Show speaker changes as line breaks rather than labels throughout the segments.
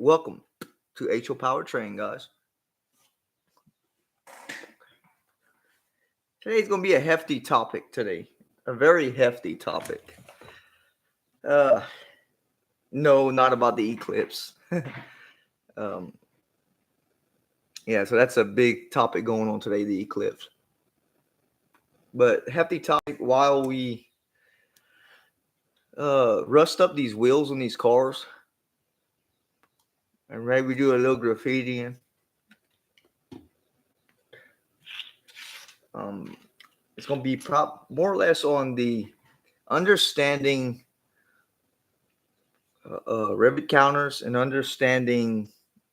welcome to HO Power Train, guys. Today's going to be a hefty topic today. A very hefty topic. Uh, no, not about the eclipse. um, yeah, so that's a big topic going on today, the eclipse. But hefty topic while we rust up these wheels on these cars and maybe do a little graffitiing. It's going to be more or less on the understanding rivet counters and understanding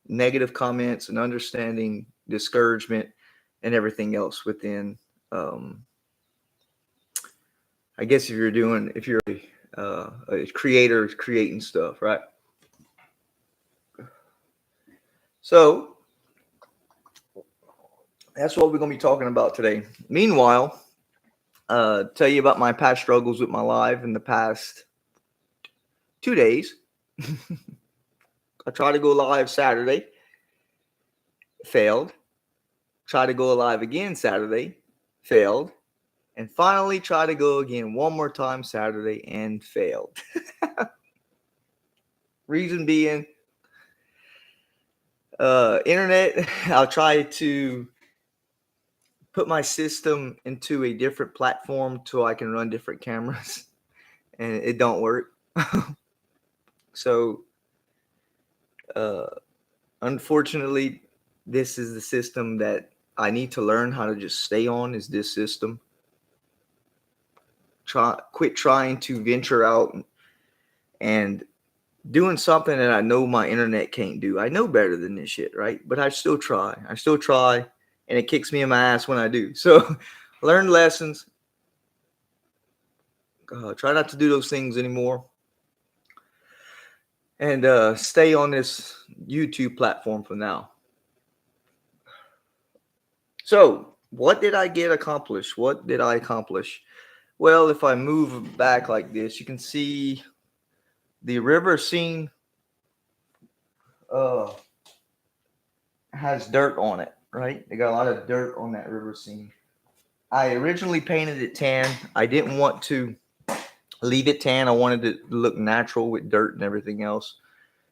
negative comments and understanding discouragement and everything else within. I guess if you're a creator creating stuff, right? So that's what we're going to be talking about today. Meanwhile, tell you about my past struggles with my live in the past 2 days. I tried to go live Saturday, failed. Tried to go live again Saturday, failed. And finally tried to go again one more time Saturday and failed. Reason being, internet. I'll try to put my system into a different platform so I can run different cameras, and it don't work. So, unfortunately, this is the system that I need to learn how to just stay on. Is this system? Quit trying to venture out and doing something that I know my internet can't do. I know better than this shit, right? But I still try. And it kicks me in my ass when I do. So learn lessons. Try not to do those things anymore. And stay on this YouTube platform for now. So what did I get accomplished? What did I accomplish? Well, if I move back like this, you can see the river scene has dirt on it, right? They got a lot of dirt on that river scene. I originally painted it tan. I didn't want to leave it tan. I wanted it to look natural with dirt and everything else.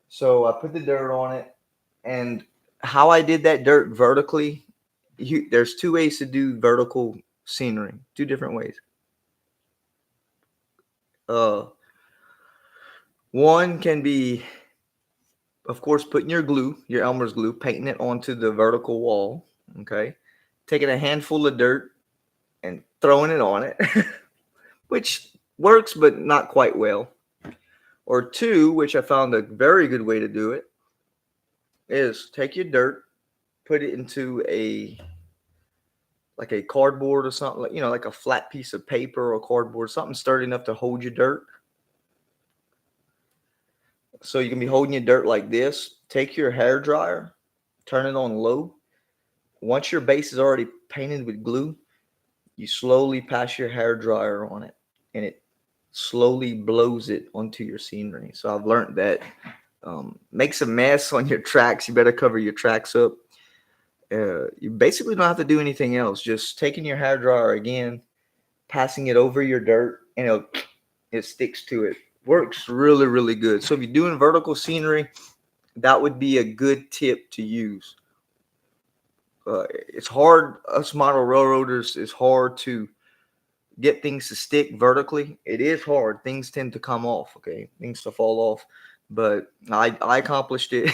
So I put the dirt on it. And how I did that dirt vertically, there's two ways to do vertical scenery, two different ways. One can be, of course, putting your Elmer's glue, painting it onto the vertical wall, okay? Taking a handful of dirt and throwing it on it, which works, but not quite well. Or two, which I found a very good way to do it, is take your dirt, put it into like a cardboard or something, like a flat piece of paper or cardboard, something sturdy enough to hold your dirt. So you can be holding your dirt like this. Take your hair dryer, turn it on low. Once your base is already painted with glue, you slowly pass your hair dryer on it, and it slowly blows it onto your scenery. So I've learned that makes a mess on your tracks. You better cover your tracks up. You basically don't have to do anything else. Just taking your hair dryer again, passing it over your dirt, and it sticks to it. Works really, really good. So if you're doing vertical scenery, that would be a good tip to use. It's hard. Us model railroaders, it's hard to get things to stick vertically. It is hard. Things tend to come off, okay? Things to fall off. But I accomplished it.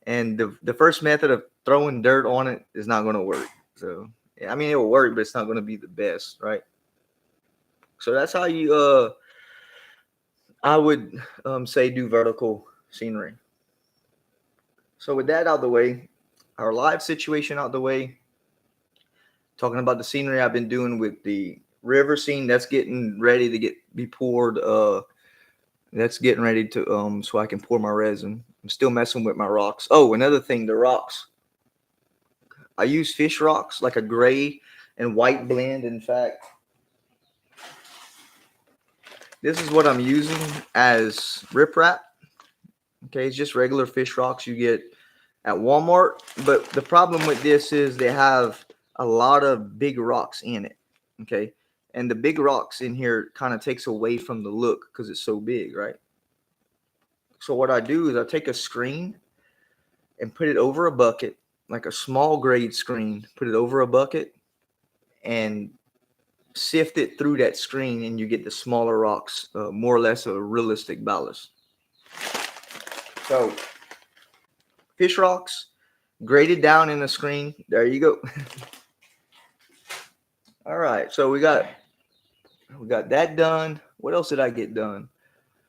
And the first method of throwing dirt on it is not going to work. So, yeah, I mean, it will work, but it's not going to be the best, right? So that's how you, I would say do vertical scenery. So with that out of the way, our live situation out the way, talking about the scenery I've been doing with the river scene, that's getting ready to be poured. That's getting ready to so I can pour my resin. I'm still messing with my rocks. Oh, another thing, the rocks. I use fish rocks, like a gray and white blend. In fact, this is what I'm using as riprap. Okay, it's just regular fish rocks you get at Walmart. But the problem with this is they have a lot of big rocks in it. Okay, and the big rocks in here kind of takes away from the look because it's so big, right? So what I do is I take a screen and put it over a bucket, like a small grade screen, put it over a bucket and sift it through that screen, and you get the smaller rocks, more or less a realistic ballast. So fish rocks graded down in the screen. There you go. All right, so we got that done. What else did I get done?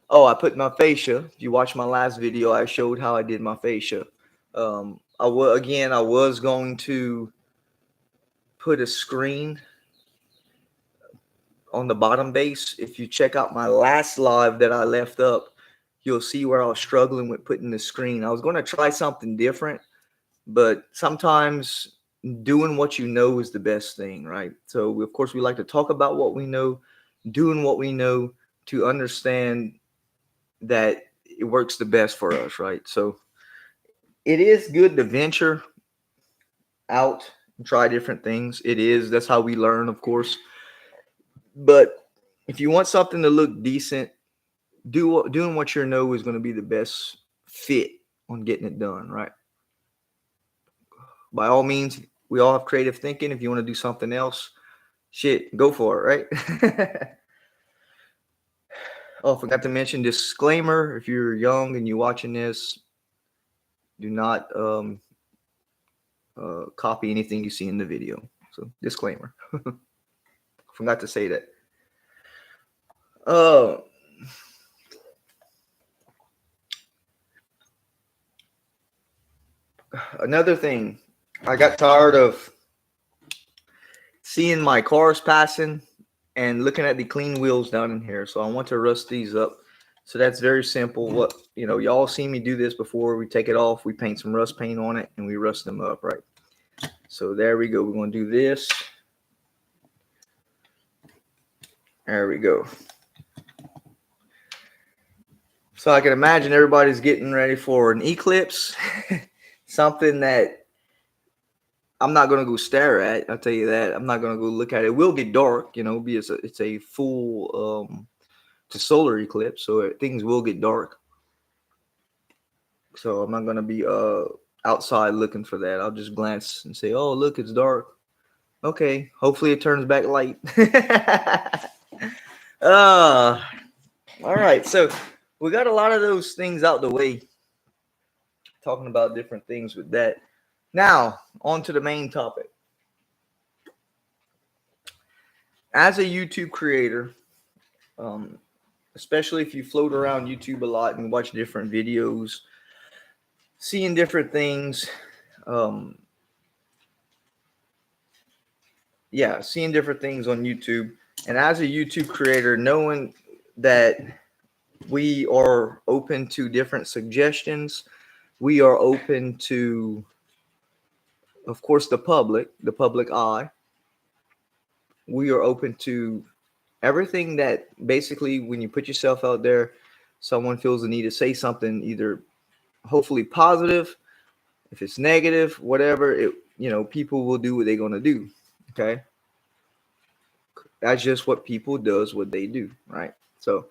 Oh, I put my fascia. If you watch my last video, I showed how I did my fascia. I was going to put a screen on the bottom base. If you check out my last live that I left up, you'll see where I was struggling with putting the screen. I was going to try something different, but sometimes doing what you know is the best thing, right? So of course we like to talk about what we know, doing what we know to understand that it works the best for us, right? So it is good to venture out and try different things. That's how we learn, of course. But if you want something to look decent, doing what you know is going to be the best fit on getting it done, right? By all means, we all have creative thinking. If you want to do something else, shit, go for it, right? Oh, I forgot to mention disclaimer. If you're young and you're watching this, do not copy anything you see in the video. So disclaimer. Forgot to say that. Uh, Another thing, I got tired of seeing my cars passing and looking at the clean wheels down in here. So I want to rust these up. So that's very simple. What, y'all seen me do this before. We take it off, we paint some rust paint on it, and we rust them up, right? So there we go. We're going to do this. There we go. So I can imagine everybody's getting ready for an eclipse, something that I'm not going to go stare at. I'll tell you that. I'm not going to go look at it. It will get dark, it's a full it's a solar eclipse, so things will get dark. So I'm not going to be outside looking for that. I'll just glance and say, "Oh, look, it's dark." Okay, hopefully it turns back light. All right. So we got a lot of those things out the way. Talking about different things with that. Now, on to the main topic. As a YouTube creator, especially if you float around YouTube a lot and watch different videos, seeing different things, seeing different things on YouTube. And as a YouTube creator, knowing that we are open to different suggestions, we are open to, of course, the public eye. We are open to everything that basically when you put yourself out there, someone feels the need to say something, either hopefully positive, if it's negative, whatever, people will do what they're going to do. Okay. That's just what people does, what they do. Right. So,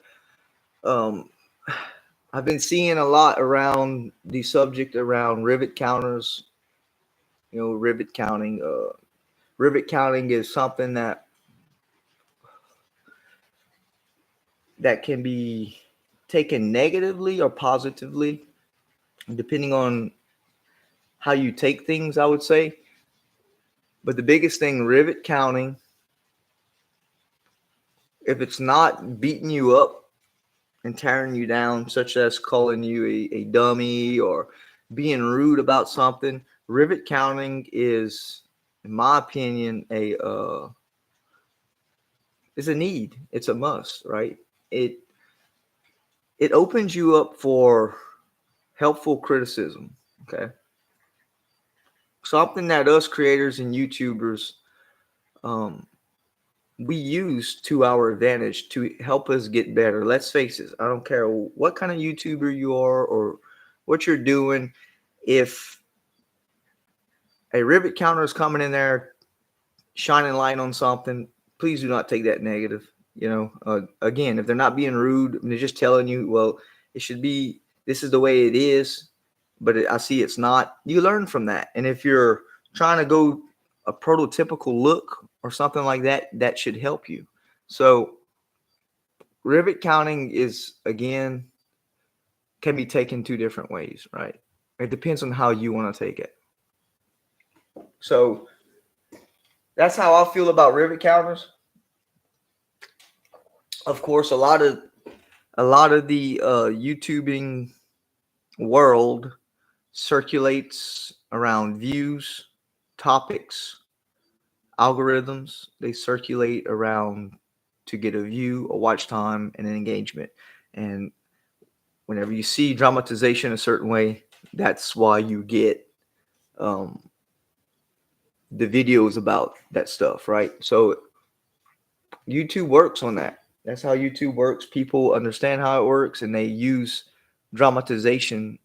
I've been seeing a lot around the subject around rivet counters, rivet counting. Rivet counting is something that can be taken negatively or positively, depending on how you take things, I would say. But the biggest thing, rivet counting, if it's not beating you up and tearing you down, such as calling you a dummy or being rude about something, rivet counting is, in my opinion, is a need. It's a must, right? It opens you up for helpful criticism. Okay. Something that us creators and YouTubers we use to our advantage to help us get better. Let's face it. I don't care what kind of YouTuber you are or what you're doing. If a rivet counter is coming in there shining light on something, please do not take that negative. Again, if they're not being rude and they're just telling you, well, it should be, this is the way it is, but I see it's not, you learn from that. And if you're trying to go a prototypical look or something like that, that should help you. So rivet counting is, again, can be taken two different ways, right? It depends on how you want to take it. So that's how I feel about rivet counters. Of course, a lot of the YouTubing world circulates around views, topics, algorithms. They circulate around to get a view, a watch time, and an engagement. And whenever you see dramatization a certain way, that's why you get the videos about that stuff, right? So YouTube works on that. That's how YouTube works. People understand how it works, and they use dramatization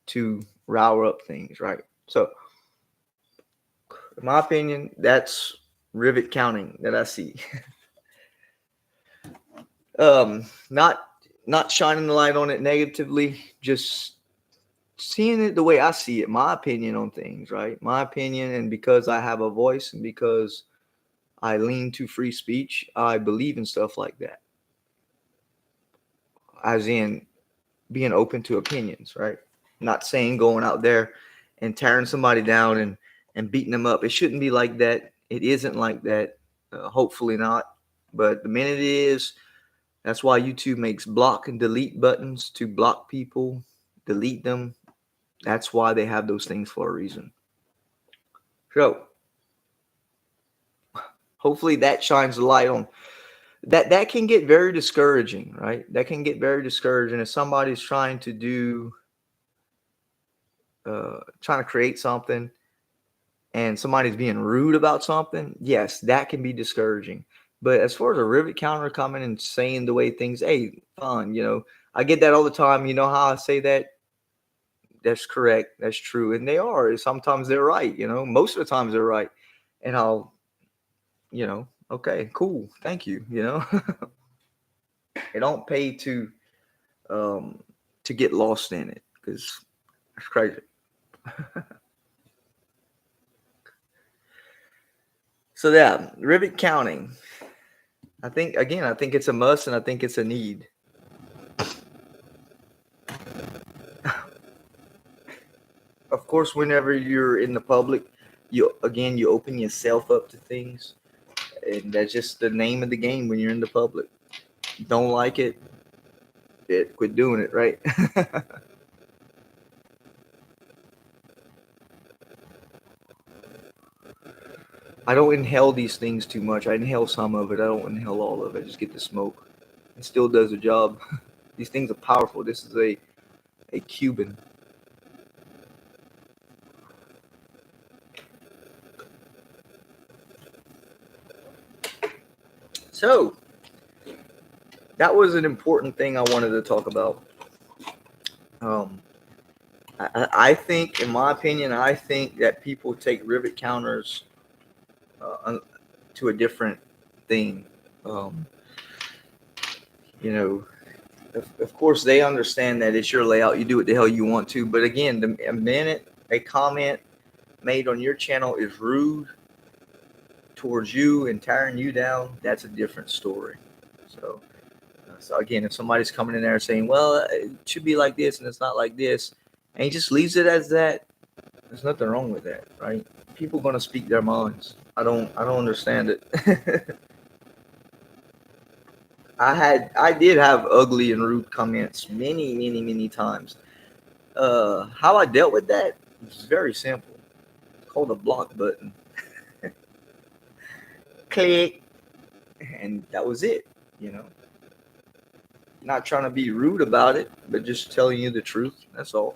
to rile up things, right? So, in my opinion, that's rivet counting that I see. Not shining the light on it negatively, just seeing it the way I see it, my opinion on things, right? My opinion, and because I have a voice and because I lean to free speech, I believe in stuff like that. As in being open to opinions, right? Not saying going out there and tearing somebody down and beating them up. It shouldn't be like that. It isn't like that. Hopefully not. But the minute it is, that's why YouTube makes block and delete buttons to block people, delete them. That's why they have those things for a reason. So hopefully that shines the light on that. That can get very discouraging, right? That can get very discouraging if somebody's trying to create something and somebody's being rude about something. Yes, that can be discouraging. But as far as a rivet counter coming and saying the way things, hey, fun, I get that all the time. You know how I say that? That's correct. That's true. And they are. Sometimes they're right. Most of the times they're right. And I'll, okay, cool. Thank you. It don't pay to get lost in it because it's crazy. So yeah, rivet counting. I think it's a must and I think it's a need. Of course, whenever you're in the public, you open yourself up to things, and that's just the name of the game when you're in the public. Don't like it, quit doing it, right? I don't inhale these things too much. I inhale some of it. I don't inhale all of it. I just get the smoke. It still does the job. These things are powerful. This is a Cuban. So that was an important thing I wanted to talk about. I think, in my opinion, I think that people take rivet counters to a different thing. Of course, they understand that it's your layout. You do what the hell you want to. But again, the minute a comment made on your channel is rude towards you and tearing you down, that's a different story. So again, if somebody's coming in there saying, well, it should be like this and it's not like this, and he just leaves it as that, there's nothing wrong with that, right? People are going to speak their minds. I don't understand it. I did have ugly and rude comments many, many, many times. How I dealt with that was very simple. It's called a block button. Click, and that was it. Not trying to be rude about it, but just telling you the truth. That's all.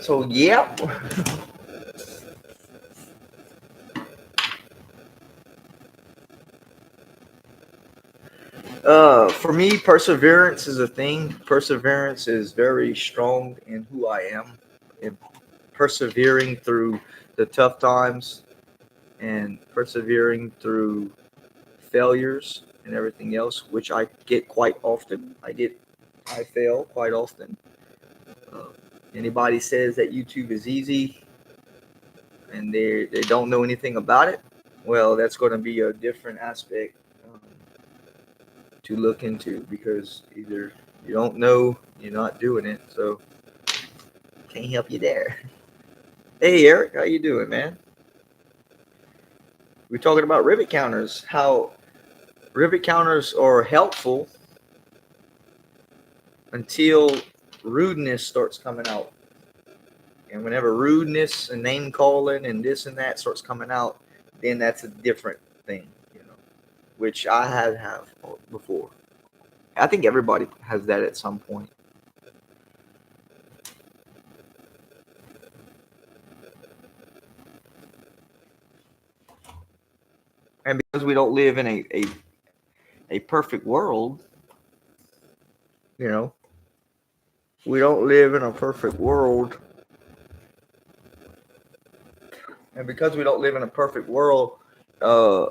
So yeah. For me, perseverance is a thing. Perseverance is very strong in who I am, and persevering through the tough times and persevering through failures and everything else, which I get quite often. I fail quite often. Uh, Anybody says that YouTube is easy and they don't know anything about it, well, that's going to be a different aspect to look into, because either you don't know, you're not doing it, so can't help you there. Hey Eric, how you doing, man? We're talking about rivet counters, how rivet counters are helpful until rudeness starts coming out. And whenever rudeness and name calling and this and that starts coming out, then that's a different thing, which I have before. I think everybody has that at some point. And because we don't live in a perfect world, you know, we don't live in a perfect world. And because we don't live in a perfect world, uh,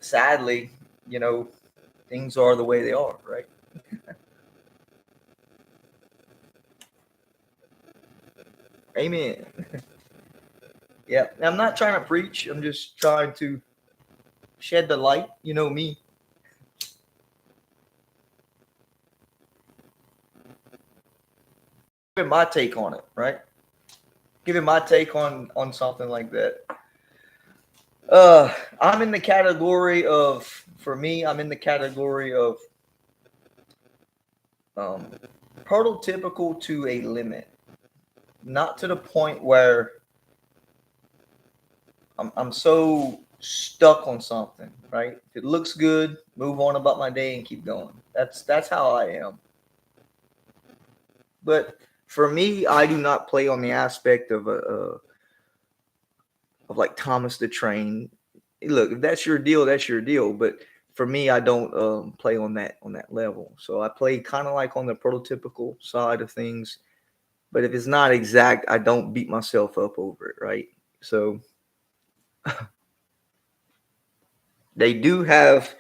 sadly, things are the way they are, right? Amen. Yeah, I'm not trying to preach. I'm just trying to shed the light. You know me. Giving my take on it, right? Giving my take on something like that. I'm in the category of, for me, I'm in the category of um, prototypical to a limit, not to the point where I'm so stuck on something, right? If it looks good, move on about my day and keep going. That's how I am. But for me, I do not play on the aspect of like Thomas the Train. Look, if that's your deal, that's your deal. But for me, I don't play on that level. So I play kind of like on the prototypical side of things. But if it's not exact, I don't beat myself up over it, right? So they do have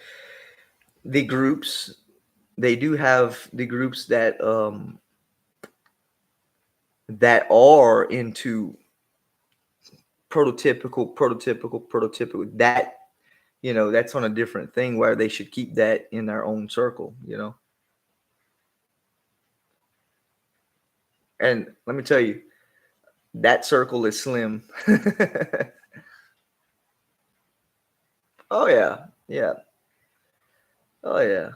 the groups. They do have the groups that are into prototypical. That's on a different thing, where they should keep that in their own circle. And let me tell you, that circle is slim. Oh yeah, yeah, oh yeah.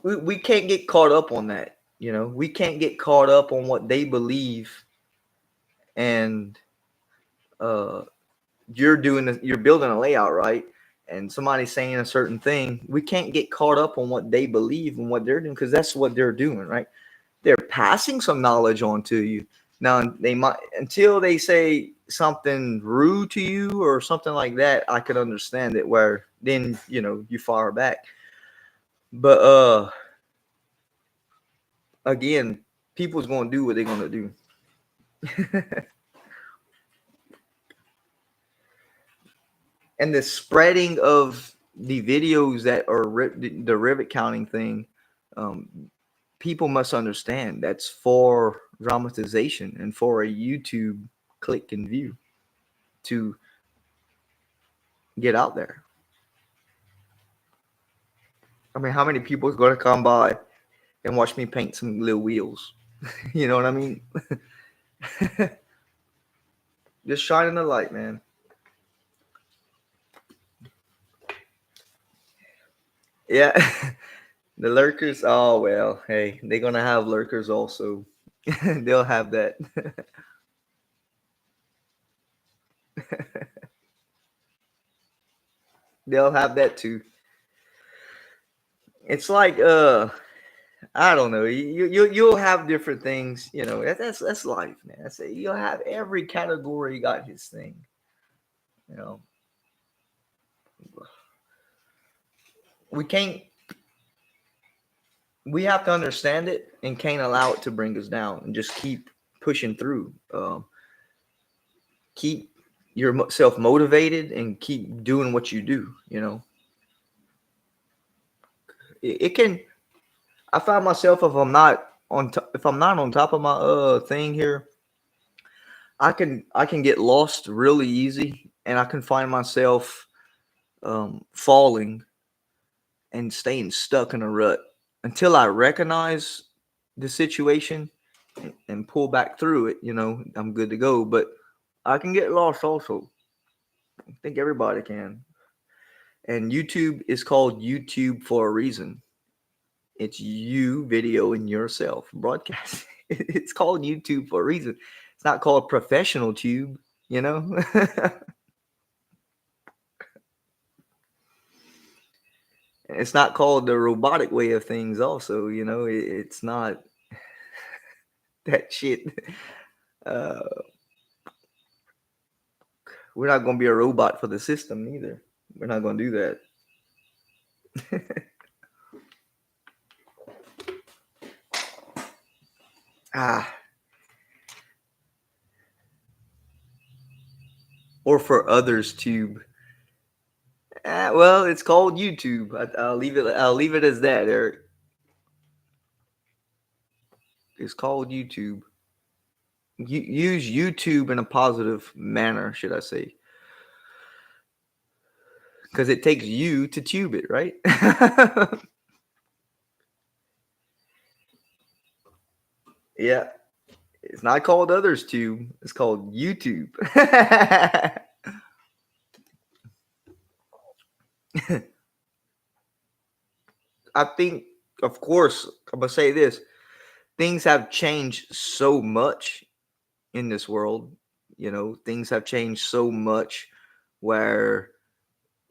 We can't get caught up on that. We can't get caught up on what they believe, and uh, you're building a layout, right? And somebody's saying a certain thing. We can't get caught up on what they believe and what they're doing, because that's what they're doing, right? They're passing some knowledge on to you. Now they might, until they say something rude to you or something like that, I could understand it, where then you fire back. But again, people's gonna do what they're gonna do. And the spreading of the videos that are the rivet counting thing, um, people must understand that's for dramatization and for a YouTube click and view to get out there. I mean, how many people is going to come by and watch me paint some little wheels? You know what I mean? Just shining the light, man. Yeah. The lurkers, oh well, hey, they're gonna have lurkers also. They'll have that. They'll have that too. It's like I don't know. You'll have different things. That's life, man. You'll have every category got his thing. You know. we can't we have to understand it and can't allow it to bring us down and just keep pushing through. Keep yourself motivated and keep doing what you do. It can. I find myself if I'm not on top of my thing here, I can get lost really easy, and I can find myself falling and staying stuck in a rut until I recognize the situation and pull back through it. I'm good to go. But I can get lost also. I think everybody can. And YouTube is called YouTube for a reason. It's you videoing yourself broadcast. It's called YouTube for a reason. It's not called professional tube, you know? It's not called the robotic way of things also, it's not that shit. Uh, we're not going to be a robot for the system either. We're not going to do that. ah, or for others tube. Well, it's called YouTube. I'll leave it. I'll leave it as that, Eric. It's called YouTube. Use YouTube in a positive manner, should I say? Because it takes you to tube it, right? Yeah, it's not called others tube. It's called YouTube. I think, of course, I'm gonna say this: things have changed so much in this world. Things have changed so much where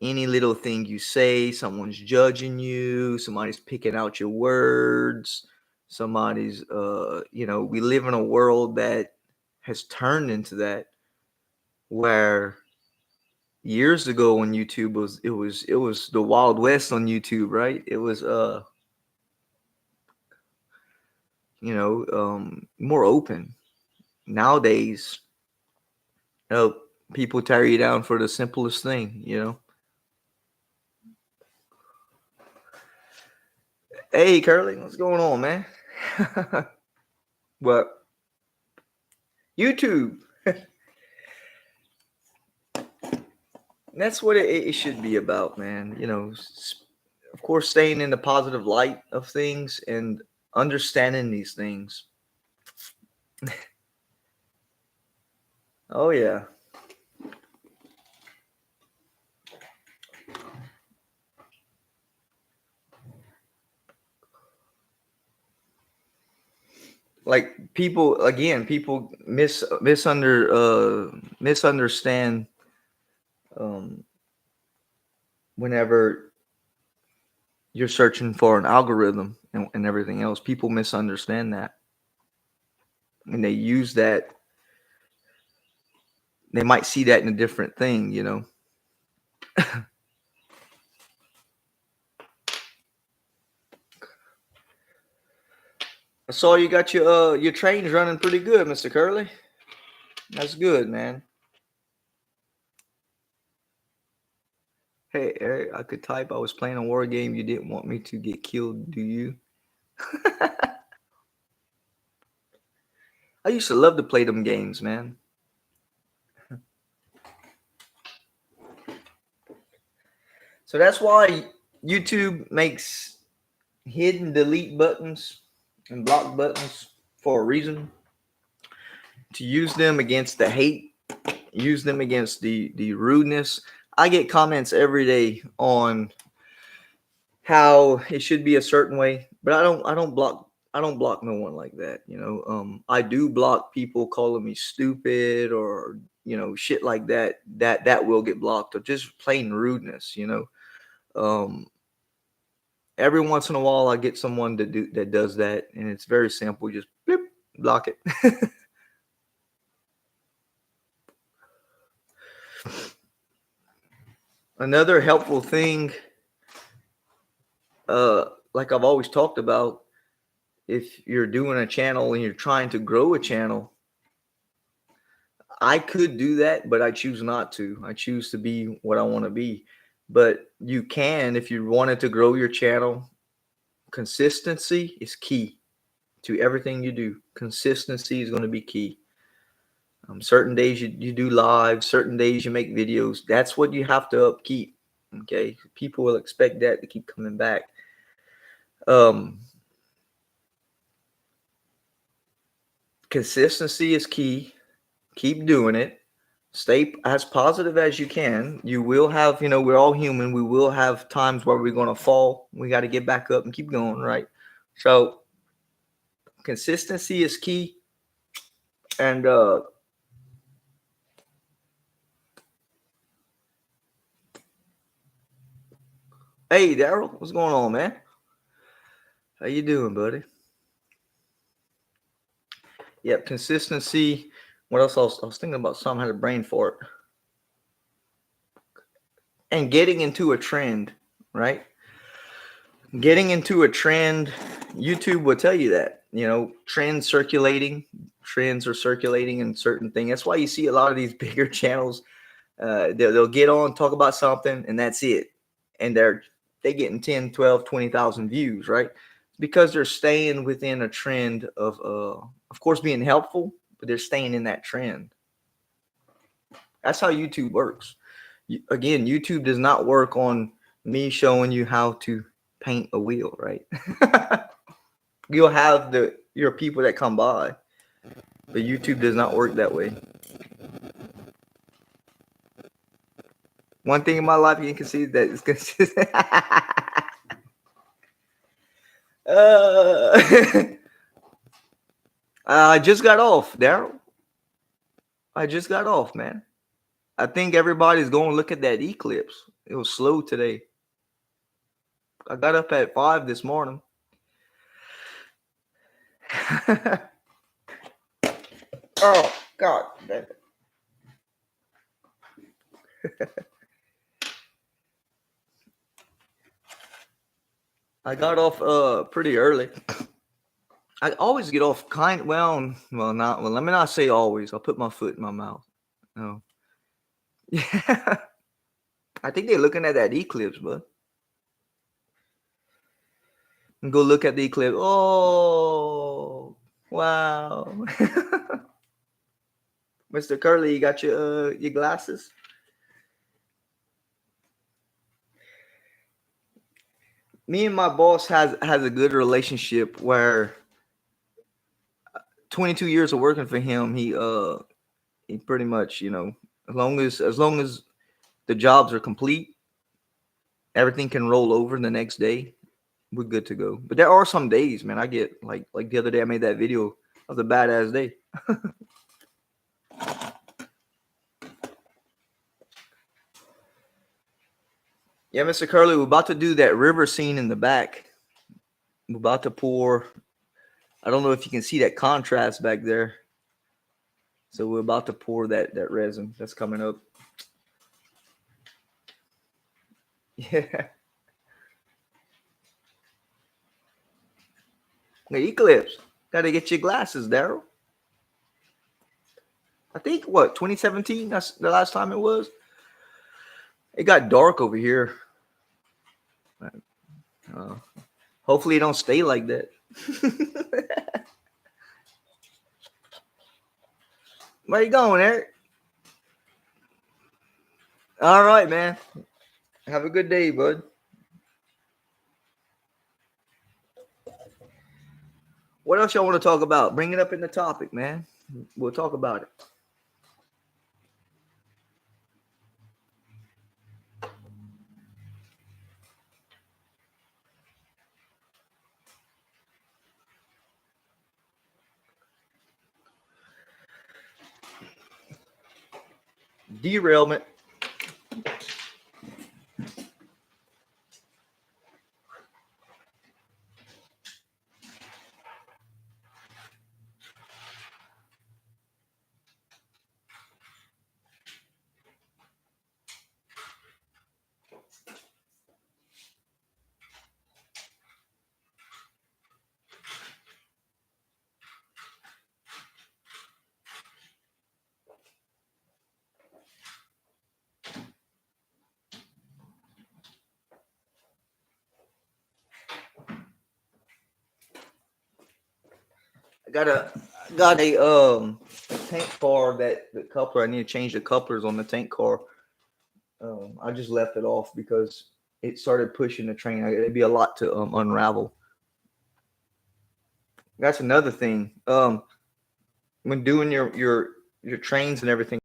any little thing you say, someone's judging you, somebody's picking out your words, somebody's we live in a world that has turned into that, where years ago when YouTube was the Wild West on YouTube, right? It was more open. Nowadays, uh, people tear you down for the simplest thing. Hey, Curly, what's going on, man? But YouTube, that's what it should be about, man. Of course, staying in the positive light of things and understanding these things. Oh yeah. Like people misunderstand um whenever you're searching for an algorithm and everything else. People misunderstand that, and they use that. They might see that in a different thing. I saw you got your trains running pretty good, Mr. Curley. That's good, man. Hey, Eric, I could type. I was playing a war game. You didn't want me to get killed, do you? I used to love to play them games, man. So that's why YouTube makes hidden delete buttons and block buttons for a reason. To use them against the hate, use them against the rudeness. I get comments every day on how it should be a certain way, but I don't block no one like that. I do block people calling me stupid or shit like that. That will get blocked, or just plain rudeness. Um, every once in a while, I get someone that does that, and it's very simple. Just blip, block it. Another helpful thing like I've always talked about, if you're doing a channel and you're trying to grow a channel, I could do that, but I choose not to. I choose to be what I want to be. But you can, if you wanted to grow your channel, consistency is key to everything you do. Consistency is going to be key. Certain days you do live, certain days you make videos. That's what you have to upkeep. Okay. People will expect that to keep coming back. Um, Consistency is key. Keep doing it. Stay as positive as you can. You will have, we're all human. We will have times where we're going to fall. We got to get back up and keep going, right? So consistency is key. And hey, Daryl, what's going on, man? How you doing, buddy? Yep, consistency. What else? I was thinking about something. I had a brain fart. And getting into a trend, right? Getting into a trend, YouTube will tell you that. Trends are circulating in certain things. That's why you see a lot of these bigger channels. They'll get on, talk about something, and that's it. And they getting 10, 12, 20,000 views, right? Because they're staying within a trend of course, being helpful, but they're staying in that trend. That's how YouTube works. Again, YouTube does not work on me showing you how to paint a wheel, right? You'll have your people that come by, but YouTube does not work that way. One thing in my life you can see that is consistent. I just got off, Daryl. I just got off, man. I think everybody's going to look at that eclipse. It was slow today. I got up at 5 this morning. Oh, God. I got off pretty early. I always get off not let me not say always. I'll put my foot in my mouth. No. Yeah. I think they're looking at that eclipse, bud. And go look at the eclipse. Oh, wow. Mr. Curly, you got your glasses? Me and my boss has a good relationship where 22 years of working for him, he pretty much, as long as the jobs are complete, everything can roll over the next day. We're good to go. But there are some days, man, I get like the other day I made that video of the badass day. Yeah, Mr. Curly, we're about to do that river scene in the back. We're about to pour. I don't know if you can see that contrast back there. So we're about to pour that resin that's coming up. Yeah. The eclipse. Gotta get your glasses, Daryl. I think 2017? That's the last time it was. It got dark over here. Uh, Hopefully it don't stay like that. Where you going, Eric? All right, man. Have a good day, bud. What else y'all want to talk about? Bring it up in the topic, man. We'll talk about it. Derailment. I got a tank car that the coupler. I need to change the couplers on the tank car. I just left it off because it started pushing the train. It'd be a lot to unravel. That's another thing. When doing your trains and everything.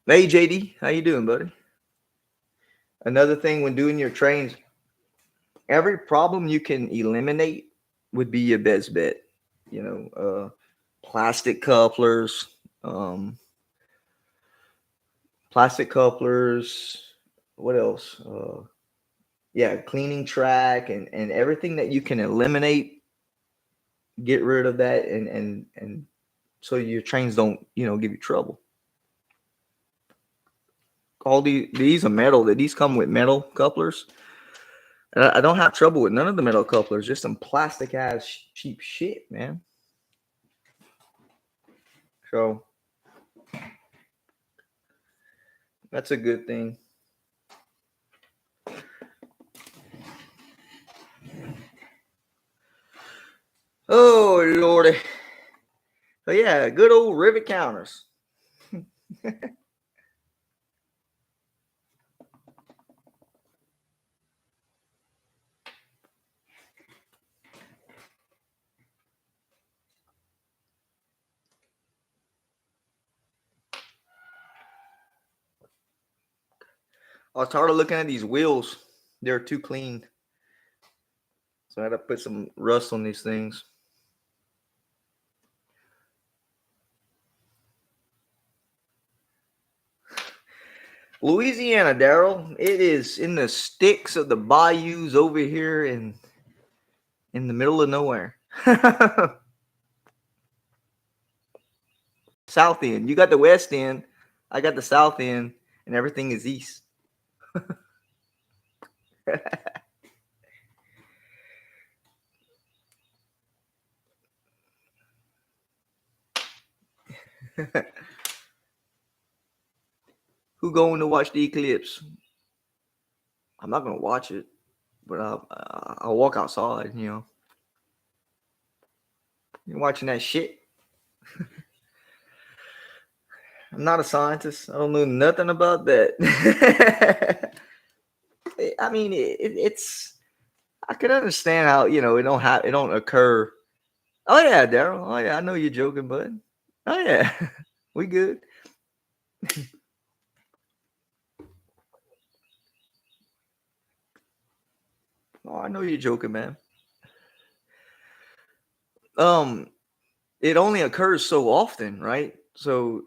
Hey JD, how you doing, buddy? Another thing when doing your trains, every problem you can eliminate would be your best bet. You know, plastic couplers, um, plastic couplers. What else? Yeah, cleaning track and everything that you can eliminate. Get rid of that, and so your trains don't give you trouble. All these are metal. That these come with metal couplers. And I don't have trouble with none of the metal couplers. Just some plastic ass cheap shit, man. So that's a good thing. Oh lordy. So yeah, good old rivet counters. I was tired of looking at these wheels. They're too clean. So I had to put some rust on these things. Louisiana, Daryl. It is in the sticks of the bayous over here in the middle of nowhere. South end. You got the west end. I got the south end, and everything is east. Who going to watch the eclipse? I'm not gonna watch it, but I'll walk outside. You're watching that shit. I'm not a scientist. I don't know nothing about that. I mean, it's. I can understand how it don't occur. Oh yeah, Daryl. Oh yeah, I know you're joking, bud. Oh yeah, we good. Oh, I know you're joking, man. Um, it only occurs so often, right? So,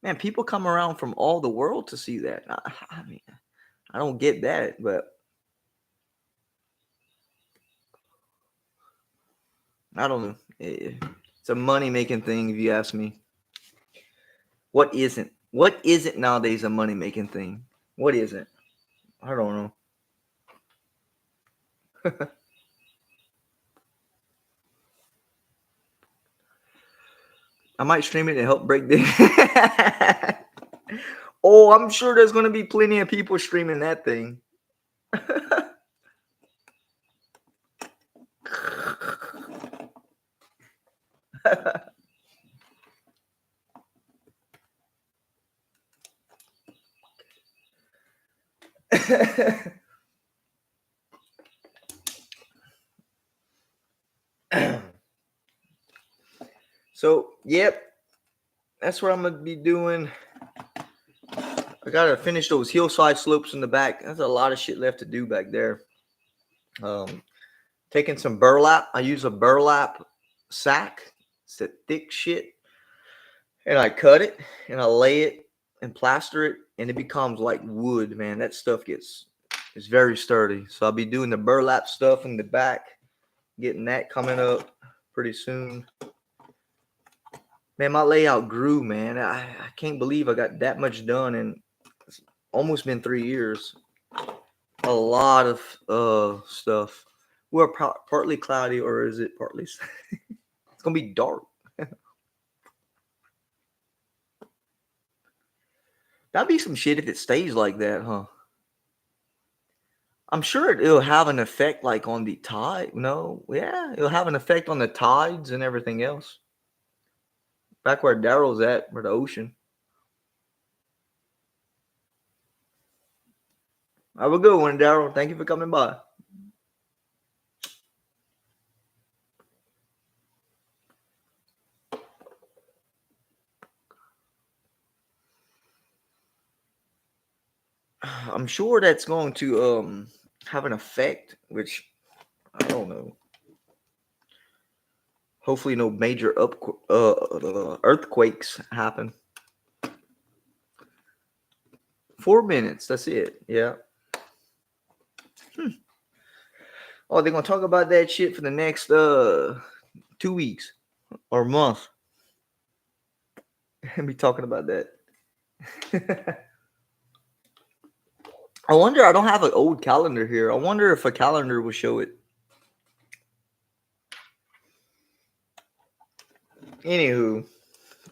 man, people come around from all the world to see that. I mean, I don't get that, but I don't know. It's a money making thing, if you ask me. What isn't? What isn't nowadays a money making thing? What isn't? I don't know. I might stream it to help break the. Oh, I'm sure there's gonna be plenty of people streaming that thing. So, yep, that's what I'm gonna be doing. I gotta finish those hillside slopes in the back. There's a lot of shit left to do back there. Um, taking some burlap. I use a burlap sack. It's a thick shit, and I cut it and I lay it and plaster it, and it becomes like wood. Man, that stuff it's very sturdy. So I'll be doing the burlap stuff in the back, getting that coming up pretty soon. Man, my layout grew, man. I can't believe I got that much done, and it's almost been 3 years. A lot of stuff. We're partly cloudy, or is it partly? It's gonna be dark. That'd be some shit if it stays like that, huh? I'm sure it'll have an effect like on the tide. No, yeah, it'll have an effect on the tides and everything else. Back where Daryl's at, where the ocean. Have a good one, Daryl. Thank you for coming by. I'm sure that's going to have an effect, which I don't know. Hopefully, no major earthquakes happen. 4 minutes. That's it. Yeah. Oh, they're gonna talk about that shit for the next 2 weeks or month. And be talking about that. I wonder. I don't have an old calendar here. I wonder if a calendar will show it. Anywho,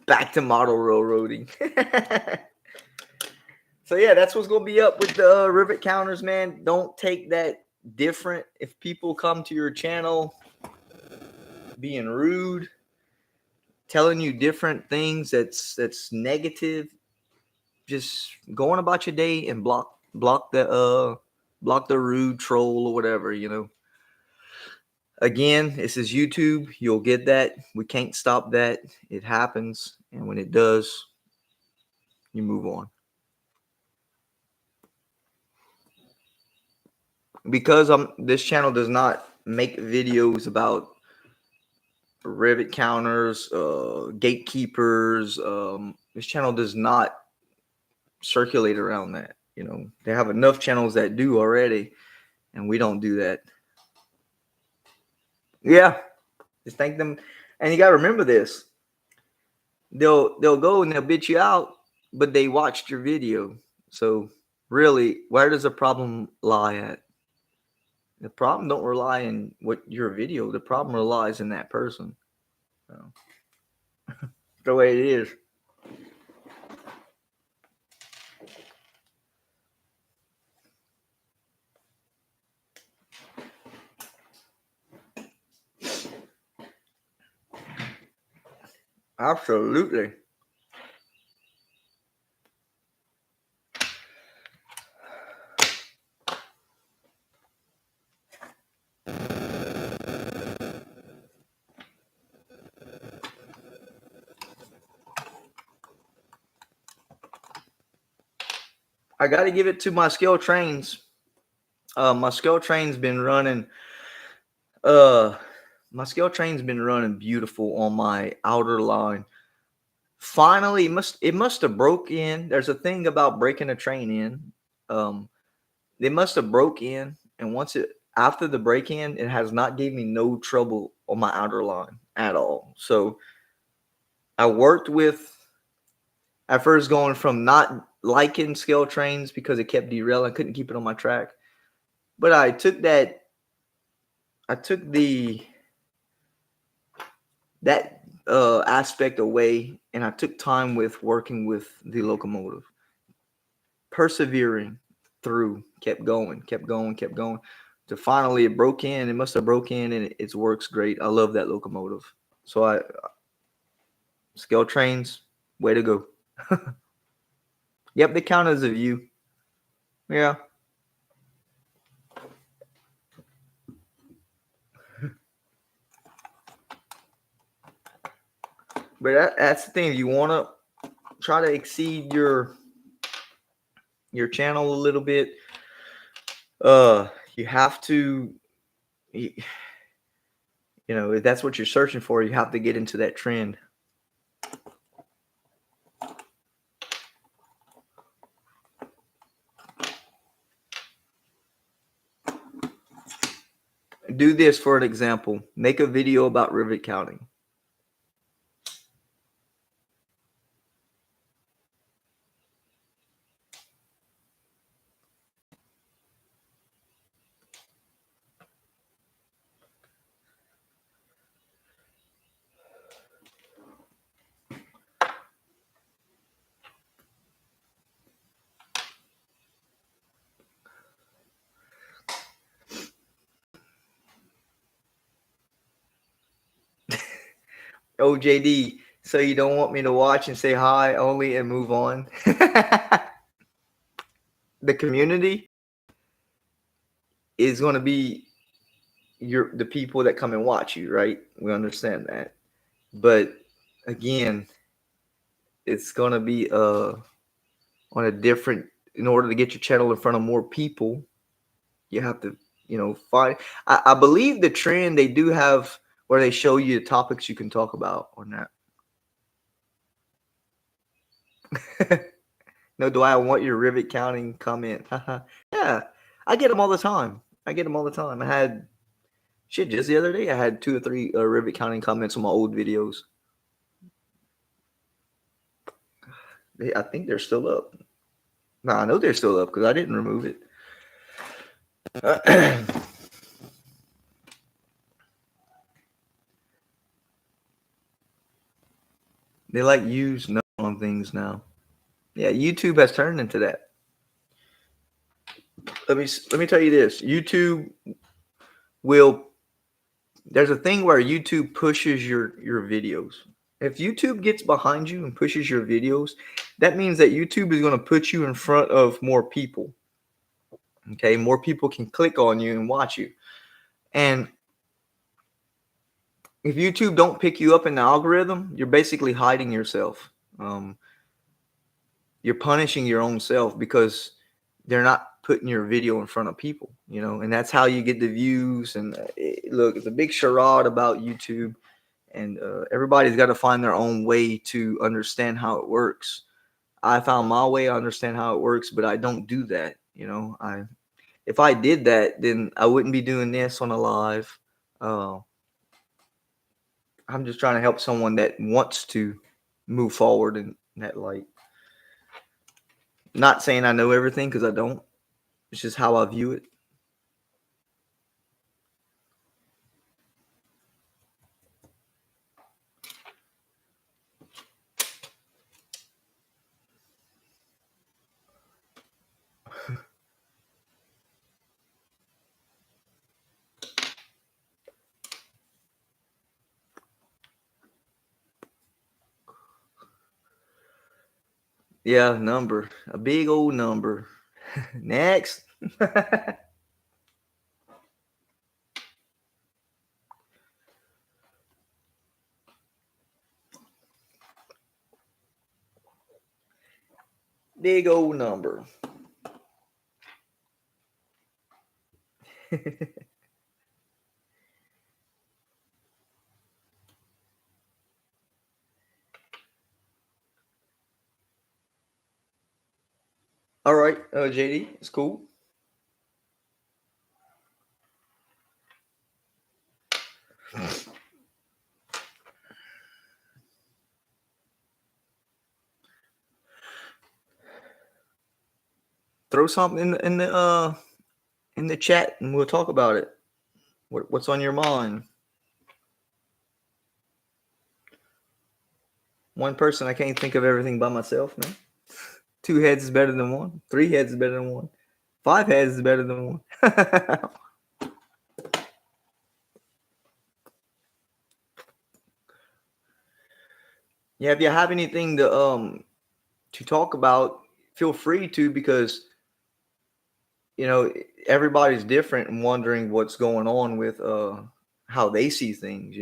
back to model railroading. So yeah, that's what's gonna be up with the rivet counters, man. Don't take that different. If people come to your channel being rude, telling you different things that's negative, just going about your day and block the rude troll or whatever, you know. Again, this is YouTube. You'll get that. We can't stop that. It happens, and when it does, you move on. Because this channel does not make videos about rivet counters, gatekeepers. This channel does not circulate around that. You know, they have enough channels that do already, and we don't do that. Yeah, just thank them, and you gotta remember this. They'll go and they'll bitch you out, but they watched your video. So really, where does the problem lie at? The problem don't rely in what your video. The problem relies in that person. So, the way it is. Absolutely. I got to give it to my scale trains. My scale train's been running. Uh, my scale train's been running beautiful on my outer line. Finally, it must have broke in. There's a thing about breaking a train in. They must have broke in, and once it after the break in, it has not gave me no trouble on my outer line at all. So I worked with at first going from not liking scale trains because it kept derailing, I couldn't keep it on my track. But I took that aspect away, and I took time with working with the locomotive, persevering through, kept going, to finally it broke in. It must have broke in, and it works great. I love that locomotive. So I scale trains, way to go. Yep, they count as a view. Yeah. But that's the thing. You want to try to exceed your channel a little bit. You have to, you know, if that's what you're searching for, you have to get into that trend. Do this for an example. Make a video about rivet counting. Oh, JD, so you don't want me to watch and say hi only and move on? The community is going to be the people that come and watch you, right? We understand that. But again, it's going to be on a different, in order to get your channel in front of more people, you have to, find, I believe the trend they do have where they show you the topics you can talk about on that. No, do I want your rivet counting comment? Yeah, I get them all the time. I get them all the time. I had shit just the other day. I had 2 or 3 rivet counting comments on my old videos. I think they're still up. No, I know they're still up because I didn't remove it. They like use no on things now. Yeah, YouTube has turned into that. Let me tell you this. YouTube will. There's a thing where YouTube pushes your videos. If YouTube gets behind you and pushes your videos, that means that YouTube is going to put you in front of more people. Okay, more people can click on you and watch you. And if YouTube don't pick you up in the algorithm, you're basically hiding yourself. You're punishing your own self because they're not putting your video in front of people, and that's how you get the views. And look, it's a big charade about YouTube, and everybody's got to find their own way to understand how it works. I found my way. I understand how it works, but I don't do that. If I did that, then I wouldn't be doing this on a live. Uh, I'm just trying to help someone that wants to move forward in that light. Not saying I know everything because I don't. It's just how I view it. Yeah, number. A big old number. Next. Big old number. All right, JD, it's cool. Throw something in the chat and we'll talk about it. What's on your mind? One person, I can't think of everything by myself, man. 2 heads is better than one. 3 heads is better than one. 5 heads is better than one. Yeah, if you have anything to talk about, feel free to, because everybody's different and wondering what's going on with how they see things.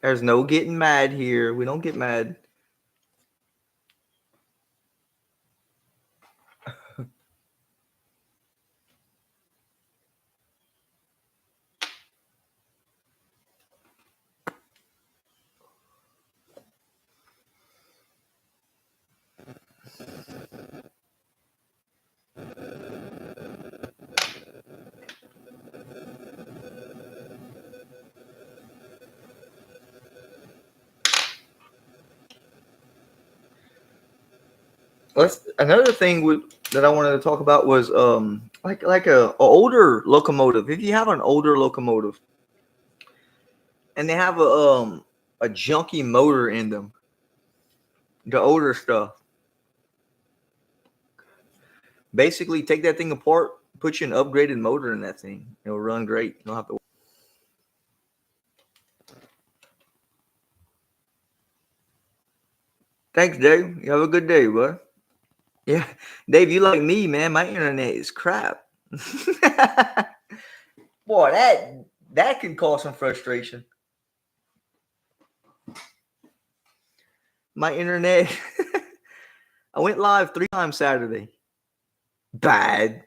There's no getting mad here. We don't get mad. Another thing that I wanted to talk about was like a older locomotive. If you have an older locomotive and they have a junky motor in them, the older stuff, basically take that thing apart, put you an upgraded motor in that thing. It'll run great. You don't have to. Thanks, Dave. You have a good day, bud. Yeah, Dave, you like me, man. My internet is crap. Boy, that can cause some frustration. My internet. I went live 3 times Saturday. Bad.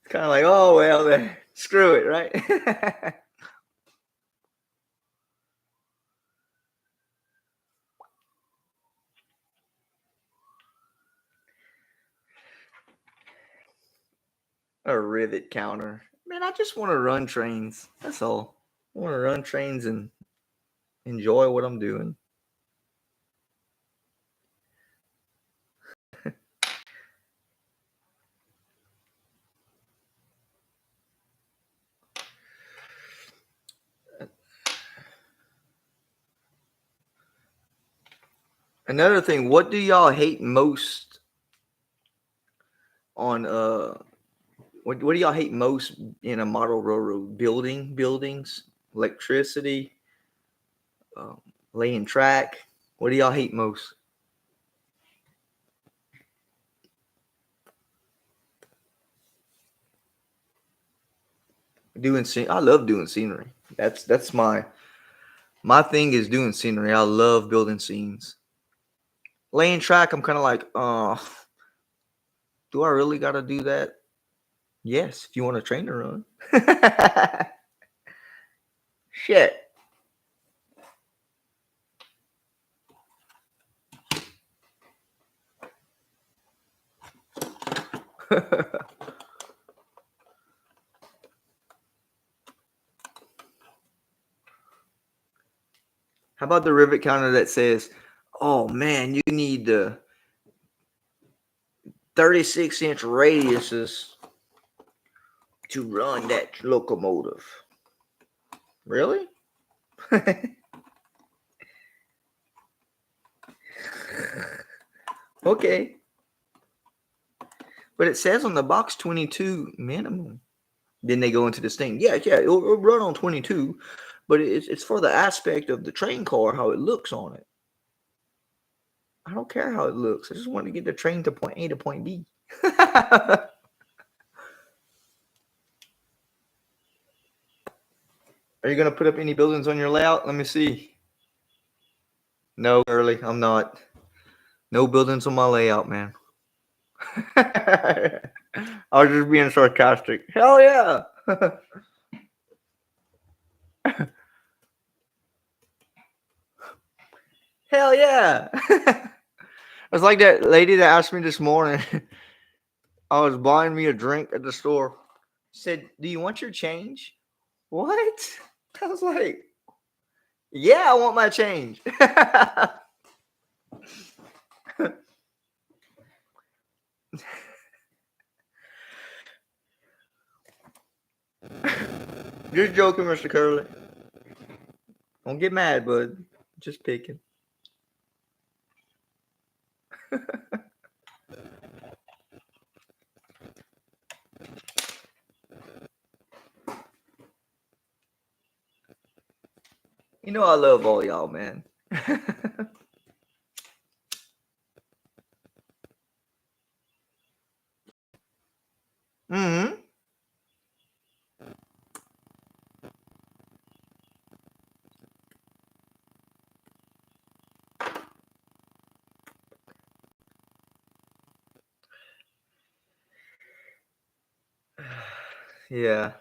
It's kind of like, oh well, screw it, right? A rivet counter. Man, I just want to run trains. That's all. I want to run trains and enjoy what I'm doing. Another thing, what do y'all hate most on what do y'all hate most in a model railroad? Buildings, electricity, um, laying track. What do y'all hate most? I love doing scenery. That's my thing is doing scenery. I love building scenes. Laying track, I'm kind of like, do I really got to do that? Yes, if you want to train to run. Shit. How about the rivet counter that says, "Oh man, you need the 36-inch radiuses to run that locomotive." Really? Okay. But it says on the box 22 minimum. Then they go into this thing. Yeah, it'll run on 22, but it's for the aspect of the train car, how it looks on it. I don't care how it looks. I just want to get the train to point A to point B. Are you going to put up any buildings on your layout? Let me see. No, early. I'm not. No buildings on my layout, man. I was just being sarcastic. Hell yeah. Hell yeah. It's like that lady that asked me this morning. I was buying me a drink at the store. Said, "Do you want your change?" What? I was like, "Yeah, I want my change." Just joking, Mr. Curley. Don't get mad, bud. Just picking. You know I love all y'all, man. Hmm. Yeah.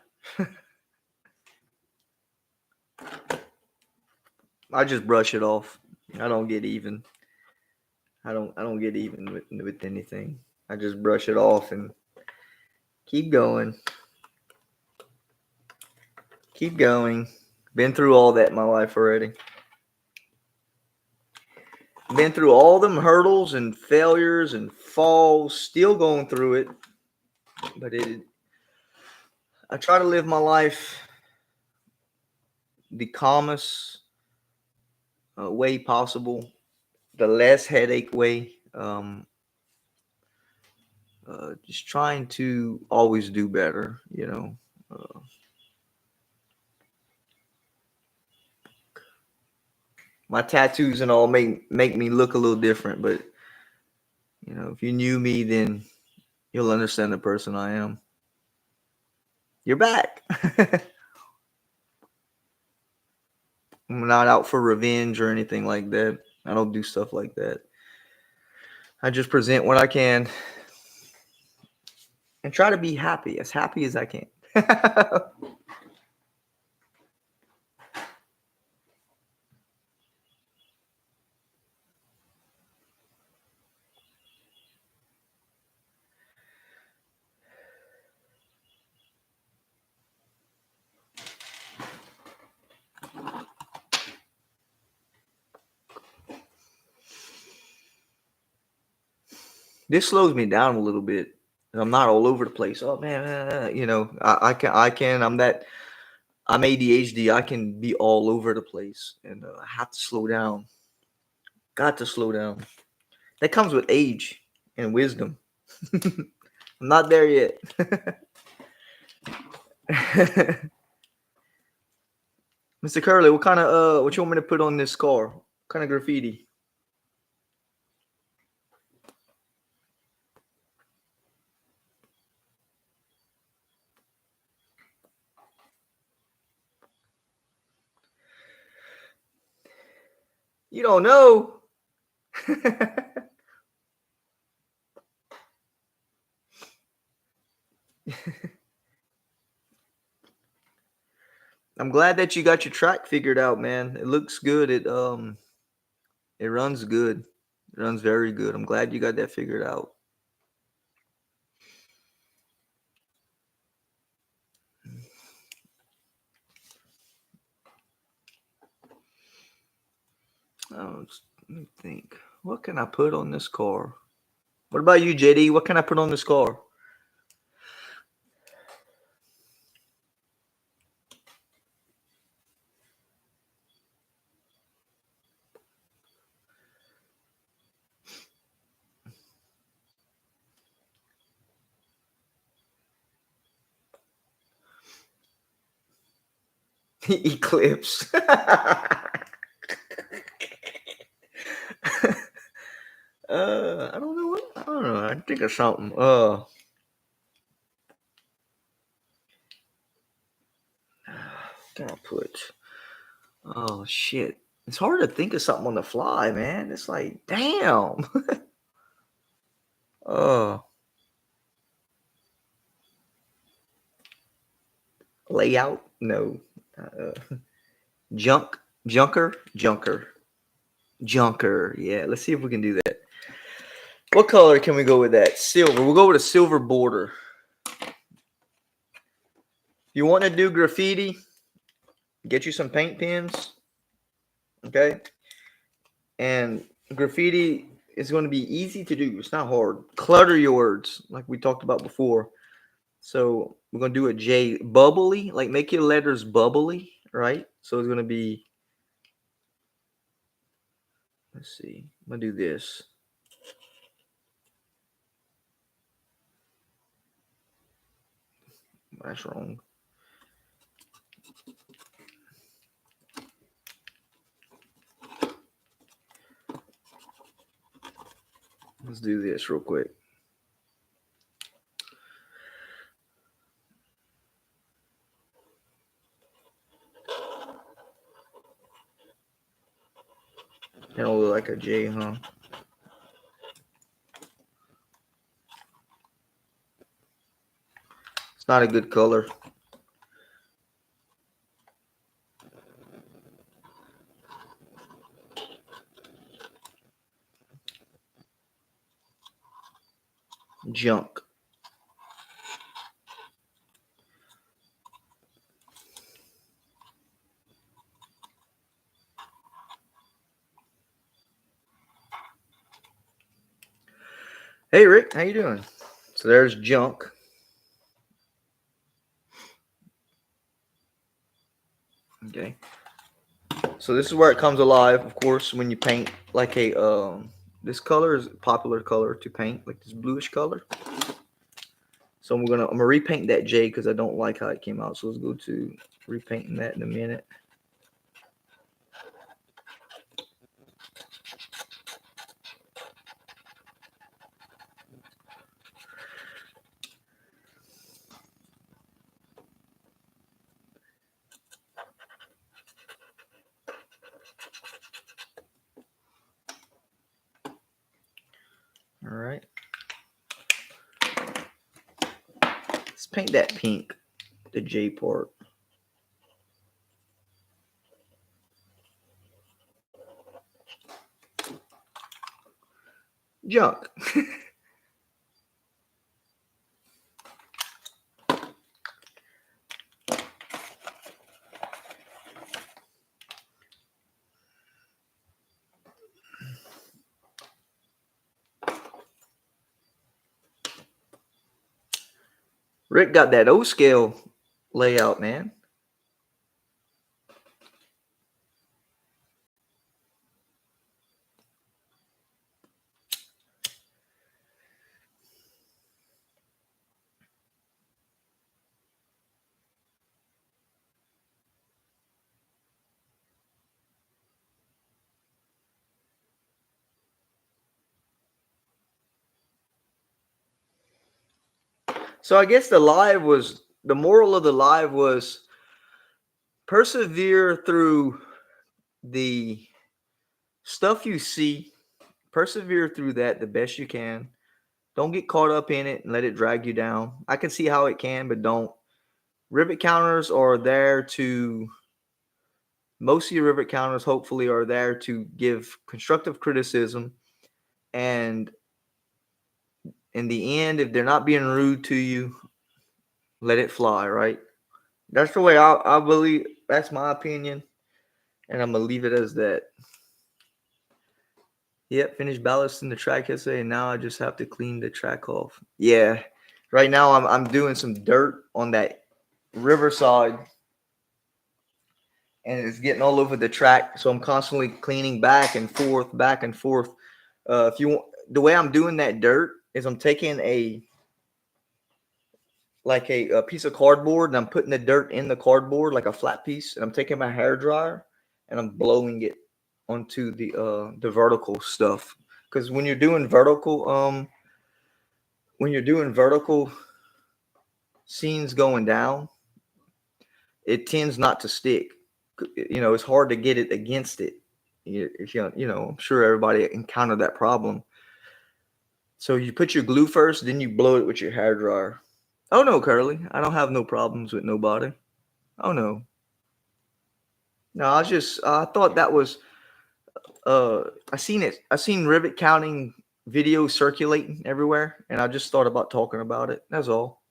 I just brush it off. I don't get even. I don't get even with anything. I just brush it off and keep going. Keep going. Been through all that in my life already. Been through all them hurdles and failures and falls, still going through it. But I try to live my life the calmest way possible. the less headache way. Just trying to always do better, you know. My tattoos and all make me look a little different, but you know, if you knew me, then you'll understand the person I am. You're back. I'm not out for revenge or anything like that. I don't do stuff like that. I just present what I can and try to be happy as I can. This slows me down a little bit. I'm not all over the place. Oh man, you know, I can. I'm ADHD. I can be all over the place, and I have to slow down. Got to slow down. That comes with age and wisdom. I'm not there yet. Mr. Curley, what you want me to put on this car? What kind of graffiti? You don't know. I'm glad that you got your track figured out, man. It looks good. It runs good. It runs very good. I'm glad you got that figured out. Oh, let me think. What can I put on this car? What about you, JD? What can I put on this car? Eclipse. I don't know what. I don't know. I think of something. What can I put? Oh shit! It's hard to think of something on the fly, man. It's like, damn. Oh, layout? No. Uh, junk, junker. Yeah. Let's see if we can do that. What color can we go with that? Silver. We'll go with a silver border. You want to do graffiti? Get you some paint pens. Okay. And graffiti is going to be easy to do. It's not hard. Clutter your words, like we talked about before. So we're going to do a J bubbly, like make your letters bubbly, right? So it's going to be, let's see, I'm going to do this. That's wrong. Let's do this real quick. It'll look like a J, huh? It's not a good color. Junk. Hey Rick, how you doing? So there's junk. Okay. So this is where it comes alive, of course, when you paint like a this color is a popular color to paint, like this bluish color. So I'm gonna repaint that J because I don't like how it came out. So let's go to repainting that in a minute. All right. Let's paint that pink, the J part. Junk. Rick got that O scale layout, man. So I guess the moral of the live was persevere through the stuff you see, persevere through that the best you can. Don't get caught up in it and let it drag you down. I can see how it can, but don't. Rivet counters are there to, most of your rivet counters hopefully are there to give constructive criticism. And in the end, if they're not being rude to you, let it fly, right? That's the way I believe. That's my opinion. And I'm going to leave it as that. Yep, finished ballasting the track yesterday, and now I just have to clean the track off. Yeah, right now I'm doing some dirt on that riverside, and it's getting all over the track. So I'm constantly cleaning back and forth, back and forth. If you want, the way I'm doing that dirt is I'm taking a piece of cardboard and I'm putting the dirt in the cardboard like a flat piece, and I'm taking my hair dryer and I'm blowing it onto the vertical stuff. Because when you're doing vertical scenes going down, it tends not to stick. It's hard to get it against it. I'm sure everybody encountered that problem. So you put your glue first, then you blow it with your hair dryer. Oh no, Curly, I don't have no problems with nobody. Oh no, no, I thought that was I seen rivet counting videos circulating everywhere, and I just thought about talking about it. That's all.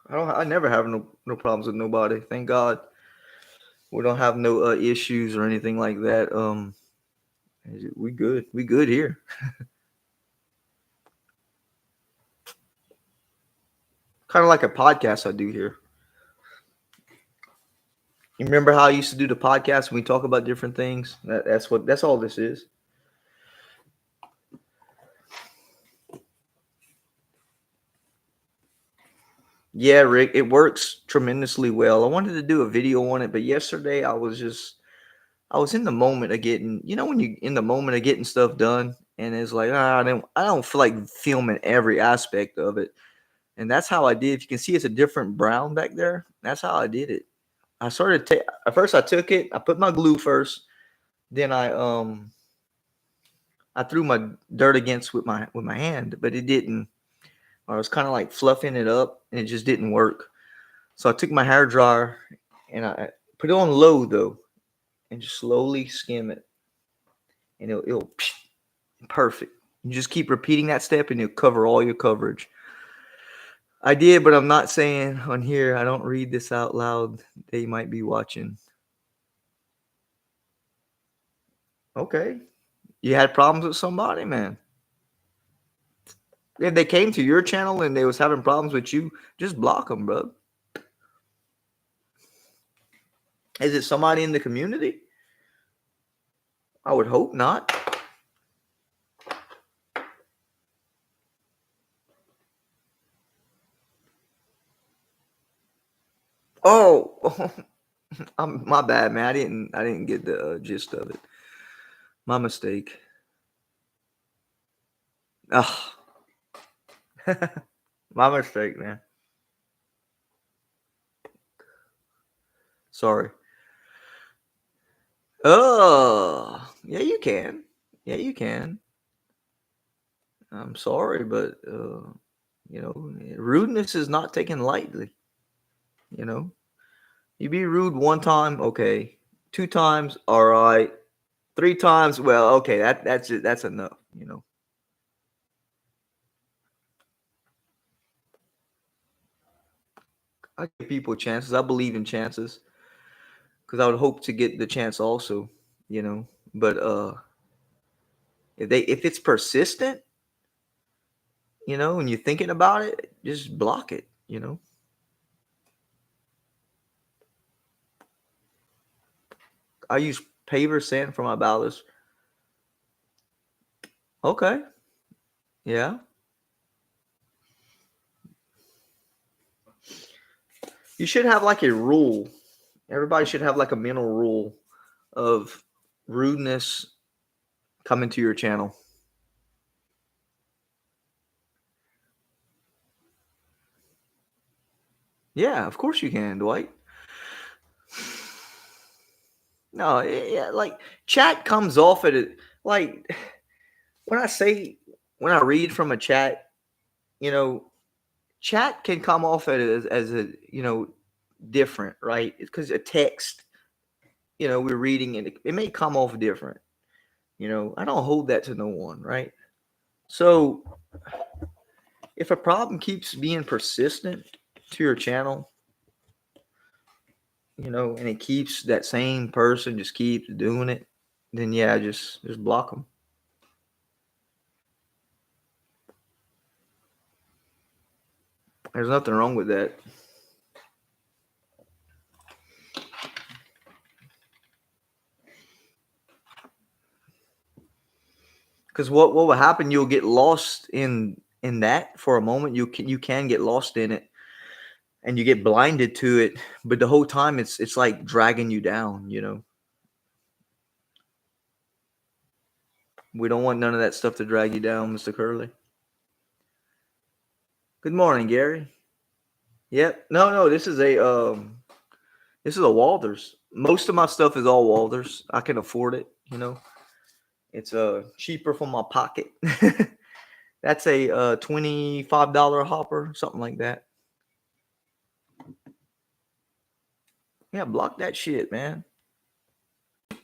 I never have no problems with nobody. Thank God. We don't have no issues or anything like that. We good. We good here. Kind of like a podcast I do here. You remember how I used to do the podcast when we talk about different things? That's all this is. Yeah, Rick, it works tremendously well. I wanted to do a video on it, but yesterday I was in the moment of getting, when you in the moment of getting stuff done, and it's like I don't feel like filming every aspect of it. And that's how I did. If you can see, it's a different brown back there. That's how I did it. At first I took it, I put my glue first, then I threw my dirt against with my hand, but it didn't. I was kind of like fluffing it up, and it just didn't work. So I took my hair dryer and I put it on low though, and just slowly skim it, and it'll perfect. You just keep repeating that step, and it'll cover all your coverage. I did, but I'm not saying on here. I don't read this out loud. They might be watching. Okay, you had problems with somebody, man. If they came to your channel and they was having problems with you, just block them, bro. Is it somebody in the community? I would hope not. Oh, my bad, man. I didn't get the gist of it. My mistake. Oh, my mistake, man. Sorry. Oh, yeah, you can. Yeah, you can. I'm sorry, but rudeness is not taken lightly. You know, you be rude one time, okay. Two times, all right. Three times, well, okay. That's it. That's enough. I give people chances. I believe in chances because I would hope to get the chance also. You know, but if it's persistent, and you're thinking about it, just block it. I use paver sand for my ballads. Okay, yeah. You should have like a rule. Everybody should have like a mental rule of rudeness coming to your channel. Yeah, of course you can, Dwight. No, yeah, like chat comes off at it. Like when I say when I read from a chat, you know, chat can come off at it as a different, right? Because a text, we're reading and it may come off different. I don't hold that to no one, right? So if a problem keeps being persistent to your channel, and it keeps that same person just keeps doing it, then yeah, just block them. There's nothing wrong with that. Because what will happen? You'll get lost in that for a moment. You can get lost in it, and you get blinded to it. But the whole time, it's like dragging you down. We don't want none of that stuff to drag you down, Mister Curley. Good morning, Gary. Yep. No. This is a Walters. Most of my stuff is all Walters. I can afford it. It's cheaper from my pocket. That's a $25 hopper, something like that. Yeah, block that shit, man.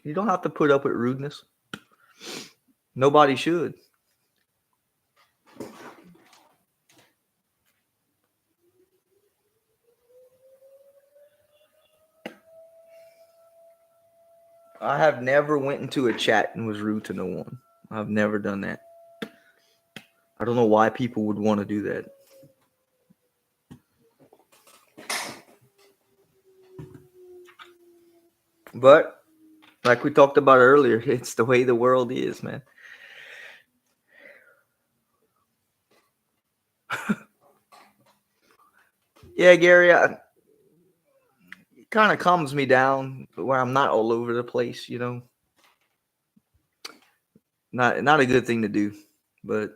You don't have to put up with rudeness. Nobody should. I have never went into a chat and was rude to no one. I've never done that. I don't know why people would want to do that. But like we talked about earlier, it's the way the world is, man. Yeah, Gary, it kind of calms me down where I'm not all over the place. Not a good thing to do, but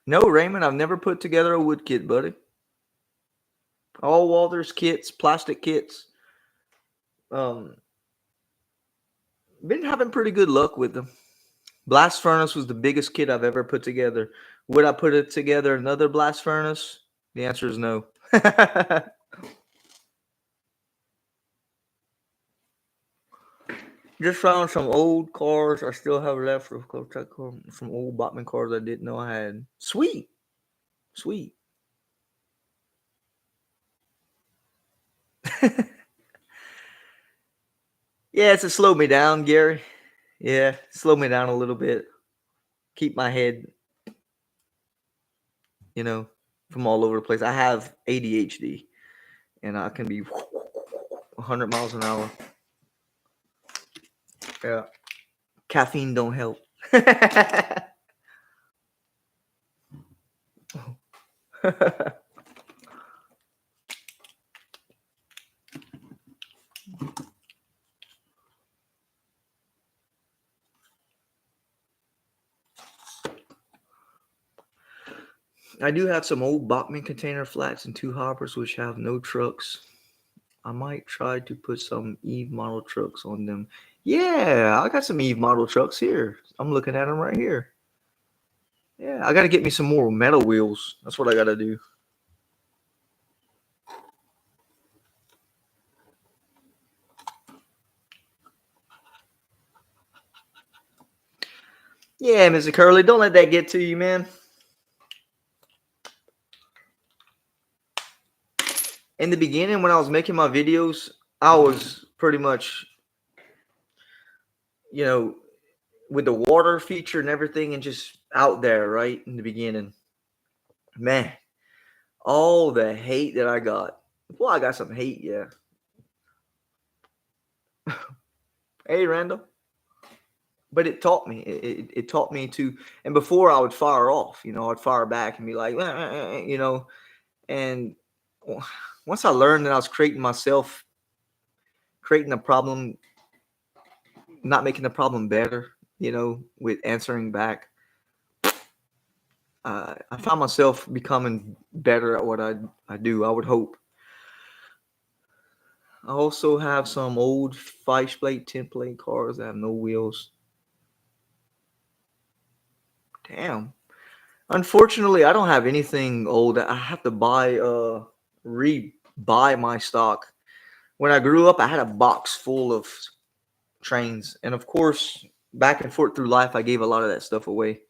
no, Raymond, I've never put together a wood kit, buddy. All Walters kits, plastic kits. Um, been having pretty good luck with them. Blast furnace was the biggest kit I've ever put together. Would I put it together another blast furnace? The answer is no. Just found some old cars I still have left from old Botman cars I didn't know I had. Sweet. Sweet. Yeah, it's to slow me down, Gary. Yeah, slow me down a little bit. Keep my head, you know, from all over the place. I have ADHD, and I can be 100 miles an hour. Yeah, caffeine don't help. I do have some old Bachman container flats and 2 hoppers which have no trucks. I might try to put some Eve model trucks on them. Yeah, I got some Eve model trucks here. I'm looking at them right here. Yeah, I got to get me some more metal wheels. That's what I got to do. Yeah, Mr. Curley, don't let that get to you, man. In the beginning, when I was making my videos, I was pretty much, you know, with the water feature and everything and just out there, right? In the beginning. Man, all the hate that I got. Well, I got some hate, yeah. Hey, Randall. But it taught me. It taught me to. And before I would fire off, I'd fire back and be like, And once I learned that I was creating myself, creating a problem, not making the problem better, with answering back, I found myself becoming better at what I do. I would hope. I also have some old 5-plate, 10-plate cars that have no wheels. Damn. Unfortunately, I don't have anything old. I have to buy my stock. When I grew up, I had a box full of trains, and of course, back and forth through life, I gave a lot of that stuff away.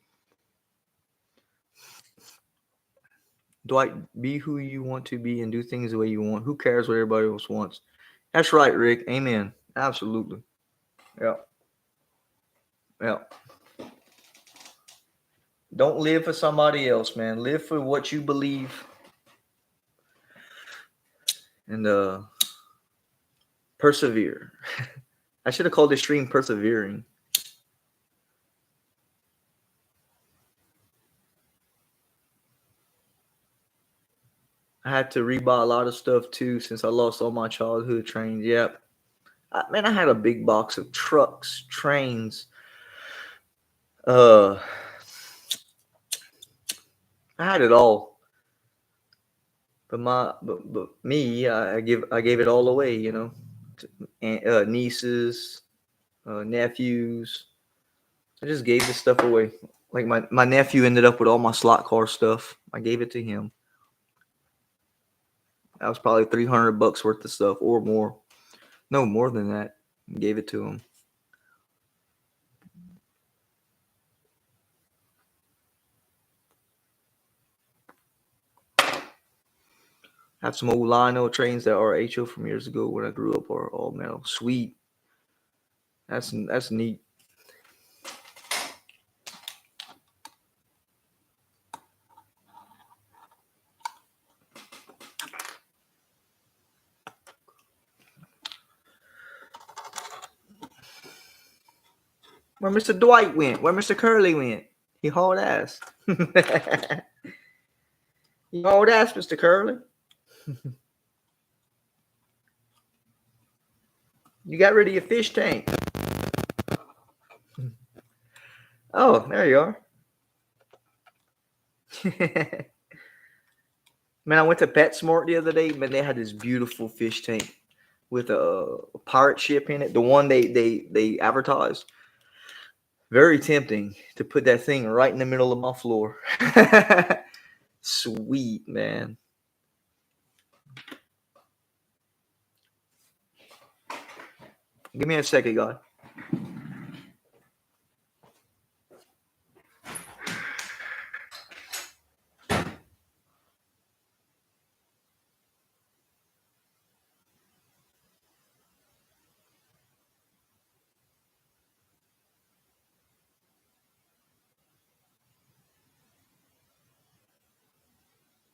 Dwight, be who you want to be and do things the way you want. Who cares what everybody else wants? That's right, Rick. Amen. Absolutely. Yeah. Yeah. Don't live for somebody else, man. Live for what you believe, and persevere. I should have called this stream persevering. I had to rebuy a lot of stuff too since I lost all my childhood trains. Yep. Man, I had a big box of trucks, trains. Uh, I had it all. But me, I gave it all away. Nieces, nephews. I just gave this stuff away. Like my nephew ended up with all my slot car stuff. I gave it to him. That was probably $300 worth of stuff or more. No, more than that. Gave it to him. Have some old Lionel trains that are HO from years ago when I grew up are all metal. Sweet. That's neat. Where Mr. Dwight went, where Mr. Curley went. He hauled ass. He hauled ass, Mr. Curley. You got rid of your fish tank. Oh, there you are. Man, I went to PetSmart the other day. Man, they had this beautiful fish tank with a pirate ship in it. The one they advertised. Very tempting to put that thing right in the middle of my floor. Sweet, man. Give me a second, God.